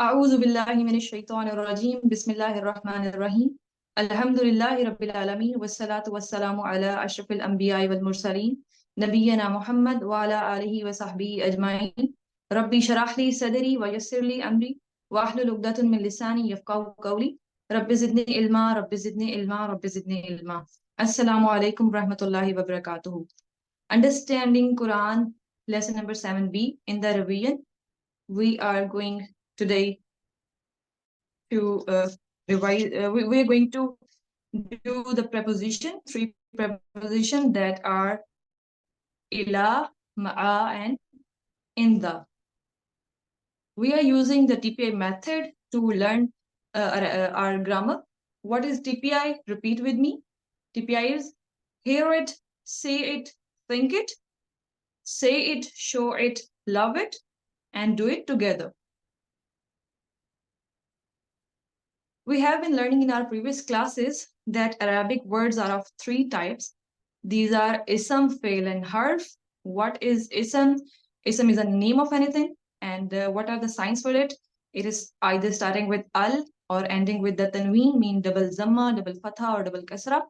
أعوذ بالله من الشيطان الرجيم بسم الله الرحمن الرحيم الحمد لله رب العالمين والصلاة والسلام على أشرف الأنبياء والمرسلين نبينا محمد وعلى آله وصحبه أجمعين ربي شرح لي صدري ويسر لي أمري واحلل عقدة من لساني يفقهوا قولي رب زدني علما رب زدني علما رب زدني علما Assalamu alaikum rahmatullahi wa barakatuhu. Understanding Quran lesson number 7b in the revision. We are going today to revise, we are going to do the preposition, three prepositions that are ila, ma'a, and in the. We are using the TPI method to learn our grammar. What is TPI? Repeat with me. TPI is hear it, say it, think it, say it, show it, love it, and do it together. We have been learning in our previous classes that Arabic words are of three types. These are ism, fail, and harf. What is ism? Ism is a name of anything. And what are the signs for it? It is either starting with al or ending with the tanween, mean double zamma, double fatha, or double kasra,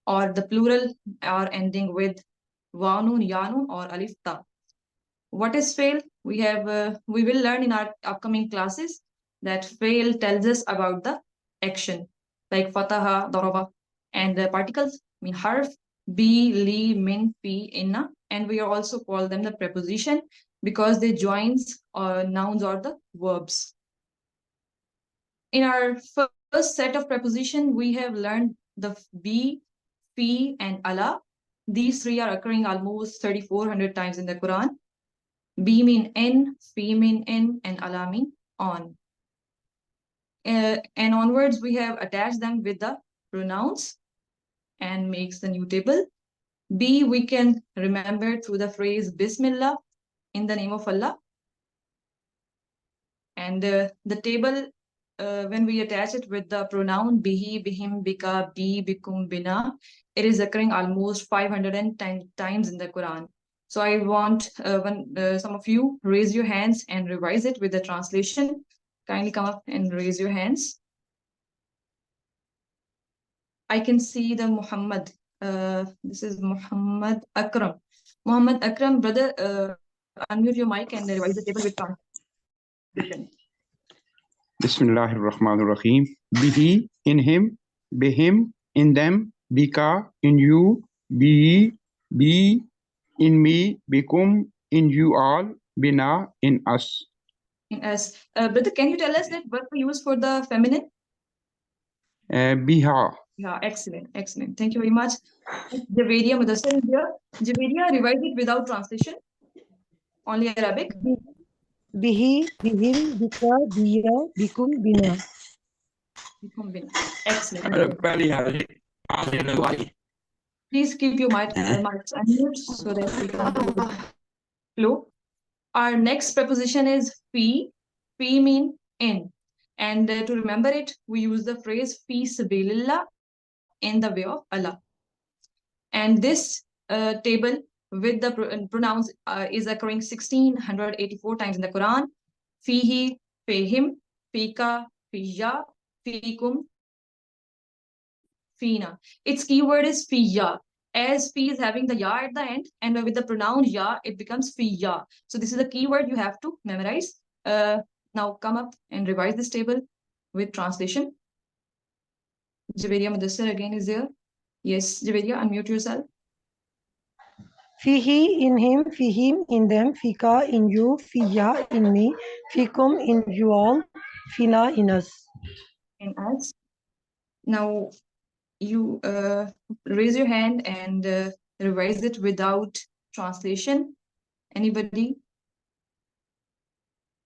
or the plural or ending with wanun, yanun, or alif ta. What is fail? We will learn in our upcoming classes that fail tells us about the action, like fataha, daraba, and the particles mean harf, be, li, min, fi, inna, and we also call them the preposition because they joins nouns or the verbs. In our first set of preposition, we have learned the be, fi, and ala. These three are occurring almost 3,400 times in the Quran. Be mean in, fi mean in, and ala mean on. And onwards, we have attached them with the pronouns and makes the new table. Be, we can remember through the phrase Bismillah, in the name of Allah. And the table, when we attach it with the pronoun bihi, bihim, bika, bi, bikum, bina, it is occurring almost 510 times in the Quran. So I want some of you raise your hands and revise it with the translation. Kindly come up and raise your hands. I can see the Muhammad. This is Muhammad Akram. Muhammad Akram, brother, unmute your mic and revise the table with translation. Bismillahir Rahmanir Rahim. Bihi, in him, bihim, in them, bika, in you, be, in me, bikum, in you all, bina, in us. In us. Brother, can you tell us that what we use for the feminine? Biha. Yeah, excellent, excellent. Thank you very much. Javeria Mudassar is here. Javeria, revise it without translation. Only Arabic. Bihi, bihim, bika, biya, bikum, bina. Bikum, bina. Excellent. Please keep your mics unmuted so that we can flow. Our next preposition is fi. Fi mean in. And to remember it, we use the phrase fi sabilillah, in the way of Allah. And this table with the pronouns is occurring 1,684 times in the Quran. Fihi, fihim, fika, fija, fikum, fina. Its keyword is fiya. As fi is having the ya at the end, and with the pronoun ya, it becomes fiya. So this is a keyword you have to memorize. Now come up and revise this table with translation. Javeria Mudassar again is there. Yes, Javeria, unmute yourself. Fihi, in him, fihim, in them, fika, in you, fiya, in me, fikum, in you all, fina, in us. In us. Now you raise your hand and revise it without translation. Anybody?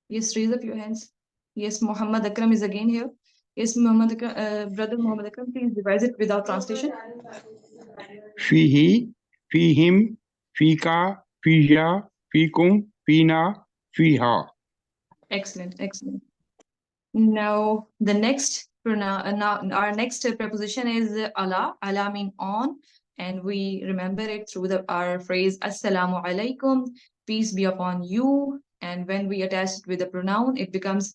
Yes, raise up your hands. Yes, Muhammad Akram is again here. Yes, Muhammad Akram, brother Muhammad Akram, please revise it without translation. Fihi, fihim, fika, fija, fikum, fina, fiha. Excellent, excellent. Now the next our next preposition is ala. Ala mean on, and we remember it through our phrase Assalamu alaikum, peace be upon you, and when we attach it with a pronoun, it becomes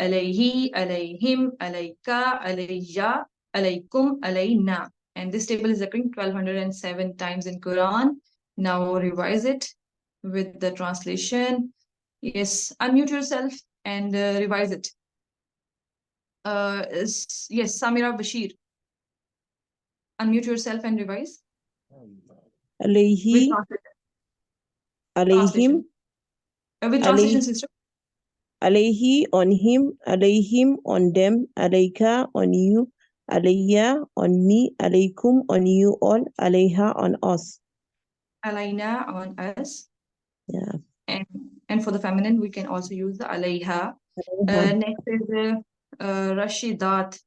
alayhi, alayhim, alayka, alayya, alaykum, alayna. And this table is occurring 1207 times in Quran. Now revise it with the translation. Yes, unmute yourself and revise it. Yes, Samira Bashir. Unmute yourself and revise. Alayhi, alayhim, With translation, sister. alayhi on him, alayhim on them, alayka on you, alayya on me, alaykum on you all, alayha on us. Alayna on us. Yeah. And for the feminine, we can also use the alayha. Alayha. Next is Rashidat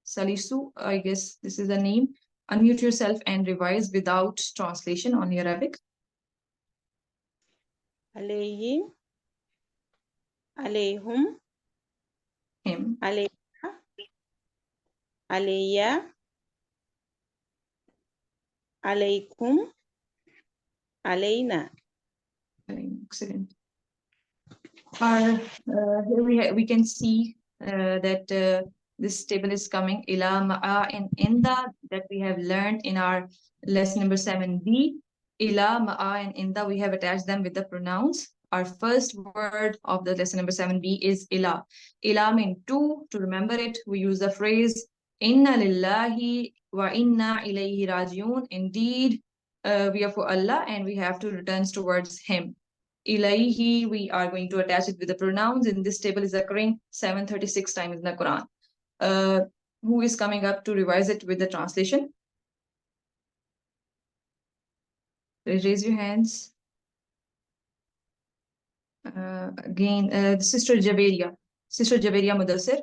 Salisu. I guess this is the name. Unmute yourself and revise without translation on Arabic. Alayhi, alayhum, Him. alayha, alayya, alaykum, alayna. Excellent. Here we can see that this table is coming ila, ma'a, and inda that we have learned in our lesson number 7b. Ila, ma'a, and inda, we have attached them with the pronouns. Our first word of the lesson number 7b is ila. Ila means to remember it, we use the phrase inna lillahi wa inna ilayhi rajiun. Indeed, we are for Allah and we have to return towards Him. Ilaihi, we are going to attach it with the pronouns, and this table is occurring 736 times in the Quran. Who is coming up to revise it with the translation? Raise your hands. Again, Sister Javeria. Sister Javeria Mudassir.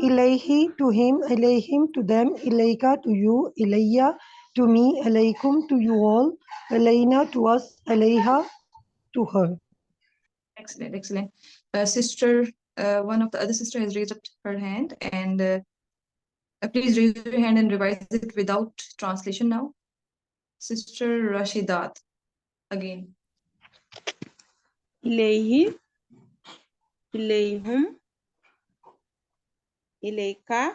Ilayhi to him, ilayhim to them, ilayka to you, ilayya to me, alaykum to you all, alayna to us, alayha to her. Excellent, excellent. Sister, one of the other sister has raised up her hand, and please raise your hand and revise it without translation now. Sister Rashidat, again. Ilayhi, ilayhum, ilayka,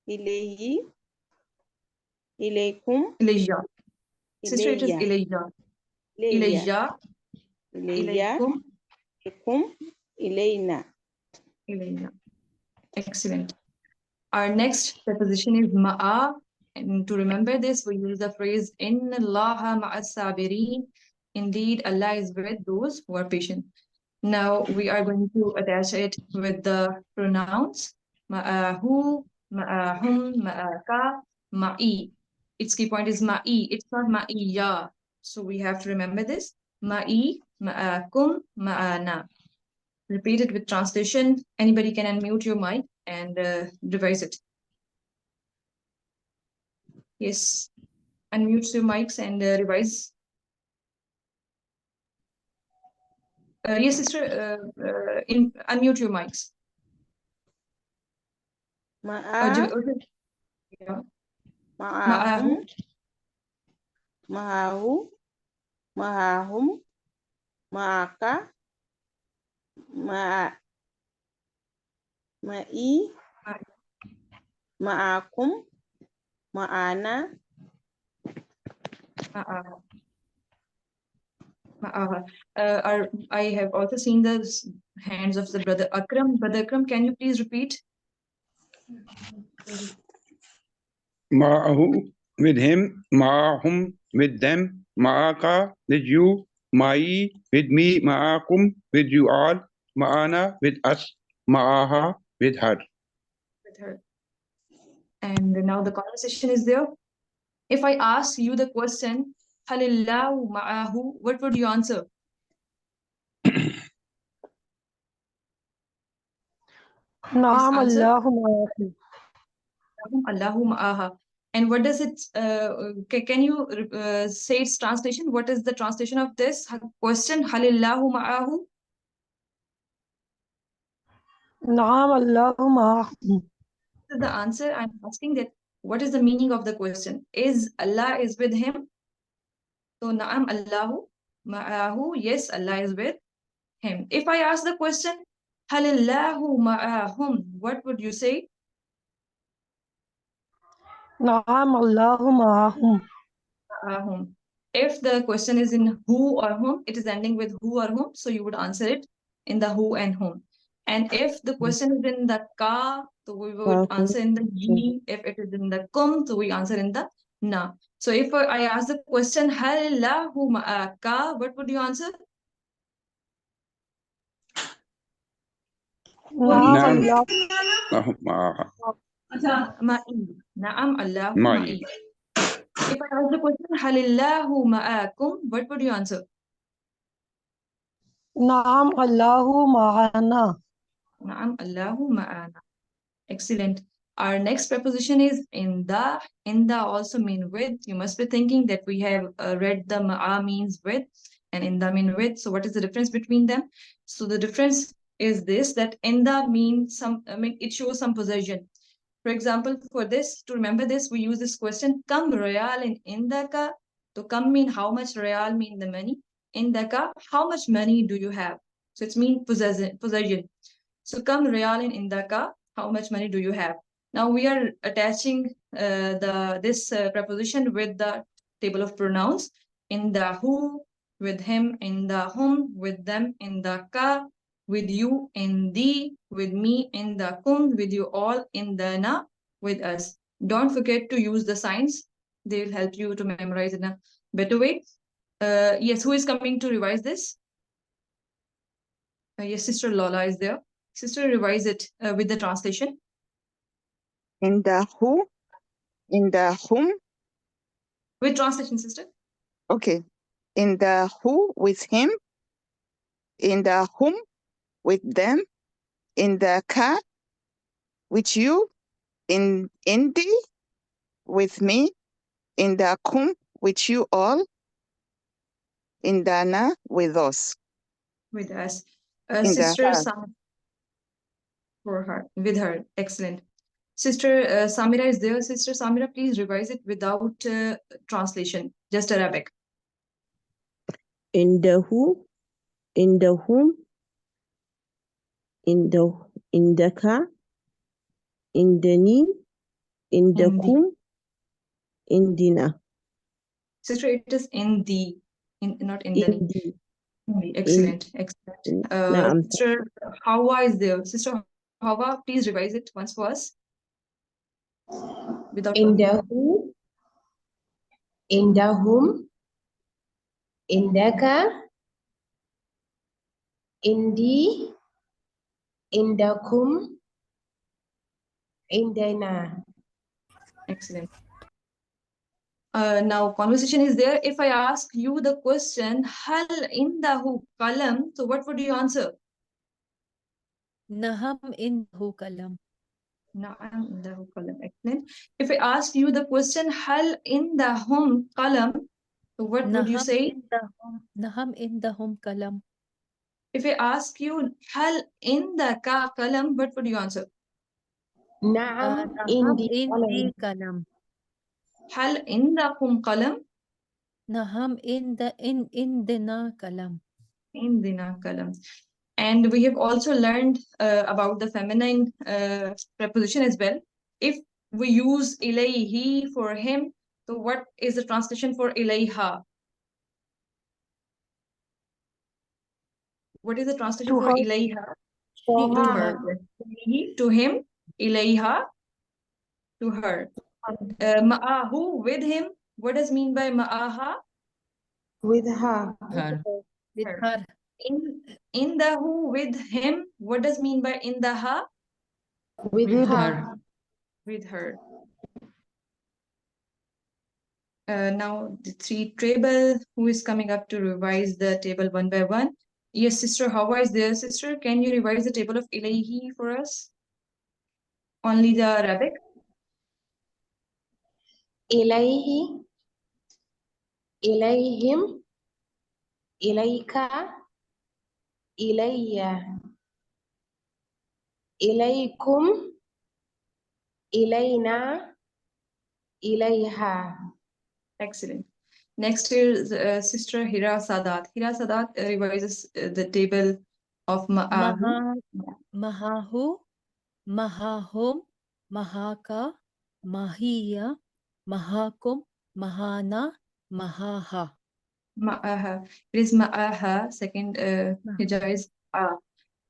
ilayhi, ilaykum, Elijah. Sister, it is ilayya, Elijah. ilayya, Elijah. ilayya, Ilaykum. ilaykum, ilayna. Elijah. Excellent. Our next preposition is ma'a. And to remember this, we use the phrase Inna Allaha ma'as sabirin. Indeed, Allah is with those who are patient. Now we are going to attach it with the pronouns ma'ahu, ma'ahum, ma'aka, ma'i. Its key point is ma'i. It's not ma'iyya. So we have to remember this. Ma'i, ma'akum, ma'ana. Repeat it with translation. Anybody can unmute your mic and revise it. Yes, unmute your mics and revise. Yes, sister, unmute your mics. Ma'a, Yeah. ma'ahum, ma'ahu, ma'ahum, ma'aka, ma'i, ma'akum, ma'ana. I have also seen the hands of the brother Akram. Brother Akram, can you please repeat? Ma'ahu with him, ma'ahum with them, ma'aka with you, ma'i with me, ma'akum with you all, ma'ana with us, ma'aha with her. With her. And now the conversation is there. If I ask you the question, Halillahu ma'ahu, what would you answer? Naam answer? Allahu ma'ahu. Allahu ma'aha. And what does it, can you say its translation? What is the translation of this question? Halillahu ma'ahu? Naam Allahu ma'ahu. This is the answer. I'm asking that what is the meaning of the question? Is Allah is with him? So na'am Allahu ma'ahu, yes, Allah is with him. If I ask the question, halillahu ma'ahum, what would you say? نعم الله معهم. Whom. If the question is in who or whom, it is ending with who or whom, so you would answer it in the who and whom. And if the question is in the ka, so we would answer in the ye. If it is in the kum, so we answer in the na. So if I ask the question hal lahu ma'aka, what would you answer? نعم نعم الله الله معها Ma'i. Na'am Allahu معي. ma'i. If I ask the question halillahu ma'akum, what would you answer? نعم الله معنا. Na'am Allahu ma'ana. Excellent. Our next preposition is in the. In the also mean with. You must be thinking that we have read the ma'a means with and in the mean with. So what is the difference between them? So the difference is this, that in the means some, it shows some possession. For example, for this, to remember this, we use this question, kam real in indaka. To kam mean how much, real mean the money. Indaka, how much money do you have? So it's mean possession. So kam real in indaka, how much money do you have? Now we are attaching this preposition with the table of pronouns. In the who, with him, in the whom, with them, in the ka, with you, in the, with me, in the kum, with you all, in the na, with us. Don't forget to use the signs. They will help you to memorize in a better way. Yes, who is coming to revise this? Yes, Sister Lola is there. Sister, revise it with the translation. In the who, in the whom. With translation, sister. Okay. In the who with him, in the whom with them, in the ka with you, in the with me, in the kum with you all, in the na with us. With us. In the Sister her. Sam for her, with her. Excellent. Sister Samira is there. Sister Samira, please revise it without translation, just Arabic. In the who, in the whom, in the ka, in the ni, in the In the. kum, in the na. Sister, it is in the, not in the. In the. Excellent, excellent. Naam. Sister Hawa is there. Sister Hawa, please revise it once for us. Without In the who, in the whom, in the ka, in the kum, in the na. Excellent. Now conversation is there. If I ask you the question, hal indahu kalam, so what would you answer? Naham indahu kalam. Na'am indahu kalam. Excellent. If I ask you the question, hal indahum kalam, so what would you say? Naham indahum kalam. If I ask you hal indaka kalam, what would you answer? Na'am Naham indi indi kalam. Hal indakum kalam? Naham indina kalam. Indina kalam. And we have also learned about the feminine preposition as well. If we use ilayhi for him, so what is the translation for ilayha? What is the translation To for her. ilayha? for To her. her. Ilayhi, to him, ilayha, to her. Ma'ahu, with him. What does mean by ma'aha? With her. Her. With Her. her. In the who, with him. What does mean by in the ha? With With her. her. With her. Now the three table, who is coming up to revise the table one by one? Yes, Sister Hawa is there. Sister, can you revise the table of Ilahi for us? Only the Arabic. إليه إليهم إليك إلي إليكم إلينا إليها. Excellent. Next is Sister Hira Sadat. Hira Sadat revises the table of ma'ahu. Mahahu, Mahahum, Mahaka, Mahiya, Mahakum, Mahana, Mahaha. Ma'aha. It is ma'aha. Second hijab is ah.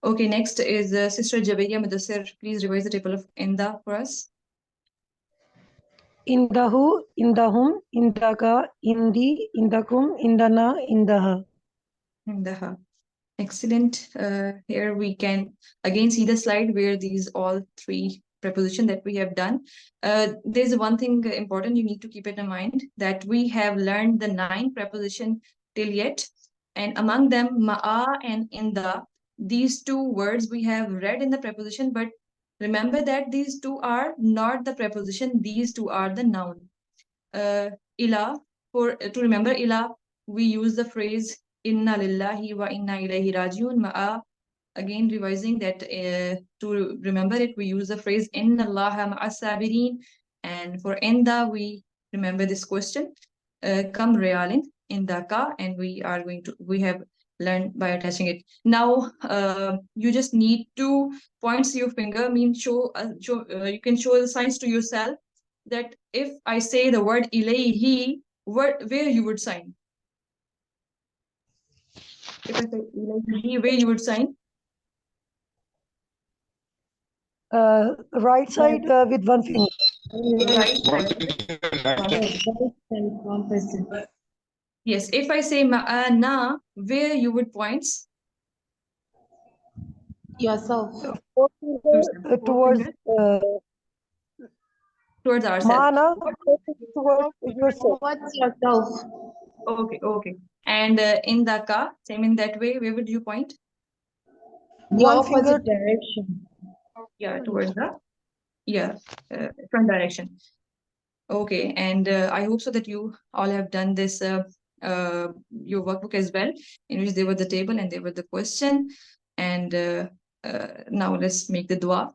Okay, next is Sister Jabeya Mudassir. Please revise the table of inda for us. Indahu, indahum, indaka, indi, indakum, indana, indaha. Indaha. Excellent. Here we can again see the slide where these all three preposition that we have done. There's one thing important you need to keep it in mind, that we have learned the 9 preposition till yet, and among them ma'a and inda, these 2 words we have read in the preposition, but remember that these 2 are not the preposition, these 2 are the noun. Ila, to remember ila, we use the phrase inna lillahi wa inna ilayhi rajiun. Ma'a, again revising that to remember it, we use the phrase inna allaha ma'as sabirin. And for inda, we remember this question, kam realin indaka, and we have learned by attaching it. Now you just need to point your finger, you can show the signs to yourself that if I say the word ilayhi, where you would sign? If I say ilayhi, where you would sign? Right side with one finger. Right side. Yes, if I say ma'ana, where you would point? Yourself. Towards Towards ourselves. Mana, towards yourself. Towards yourself. Okay. And in the ka, same in that way, where would you point? The One opposite finger. direction. Yeah, towards the front direction. Okay, and I hope so that you all have done this your workbook as well, in which there were the table and there were the question. And now let's make the dua.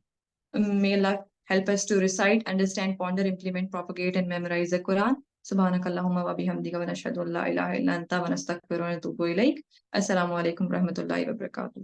May Allah help us to recite, understand, ponder, implement, propagate, and memorize the Quran. Subhanakallahumma wa bihamdika wa nashhadu an la ilaha illa anta wa nastaghfiruka wa natubu ilayk. Assalamu alaikum wa rahmatullahi wa barakatuh.